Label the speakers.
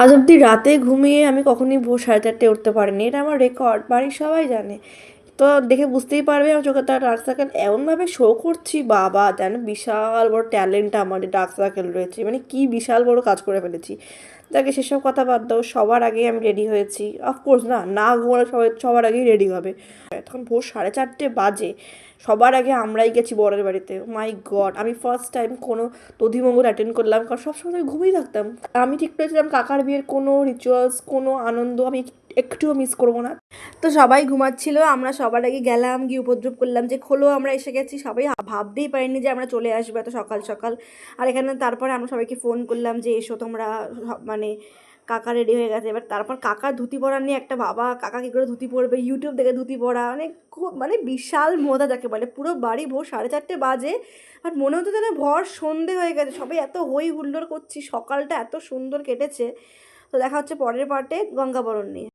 Speaker 1: আজ অব্দি রাতে ঘুমিয়ে আমি কখনোই ভোর 4:30 উঠতে পারিনি, এটা আমার রেকর্ড, বাড়ির সবাই জানে। তো দেখে বুঝতেই পারবে আমার চোখে তার ডার্ক সার্কেল এমনভাবে শো করছি, বাবা যেন বিশাল বড় ট্যালেন্ট আমার ডার্ক সার্কেল রয়েছে, মানে কি বিশাল বড় কাজ করে ফেলেছি। তাকে সেসব কথা বাদ দাও, সবার আগে আমি রেডি হয়েছি। অফকোর্স না না ঘুমালে সবাই সবার আগেই রেডি হবে। তখন ভোর 4:30 বাজে, সবার আগে আমরাই গেছি বরের বাড়িতে। মাই গড, আমি ফার্স্ট টাইম কোনো দধিমঙ্গল অ্যাটেন্ড করলাম, কারণ সবসময় আমি ঘুমিয়ে থাকতাম। আমি ঠিক করেছিলাম কাকার বিয়ের কোনো রিচুয়ালস, কোনো আনন্দ আমি একটুও মিস করবো না। তো সবাই ঘুমাচ্ছিল, আমরা সবার আগে গেলাম, গিয়ে উপদ্রব করলাম যে খোলো আমরা এসে গেছি। সবাই ভাবতেই পারিনি যে আমরা চলে আসবো এত সকাল সকাল। আর এখানে তারপরে আমরা সবাইকে ফোন করলাম যে এসো তোমরা, মানে কাকা রেডি হয়ে গেছে। এবার তারপর কাকার ধুতি পরা নিয়ে একটা, বাবা কাকা কী করে ধুতি পরবে, ইউটিউব দেখে ধুতি পরা, মানে খুব মানে বিশাল মজা যাকে বলে। পুরো বাড়ি ভোর 4:30 বাজে, আর মনে হতো যেন ভর সন্ধে হয়ে গেছে, সবাই এত হই হুল্লোড় করছি, সকালটা এত সুন্দর কেটেছে। তো দেখা হচ্ছে পরের পার্টে গঙ্গাবরণ নিয়ে।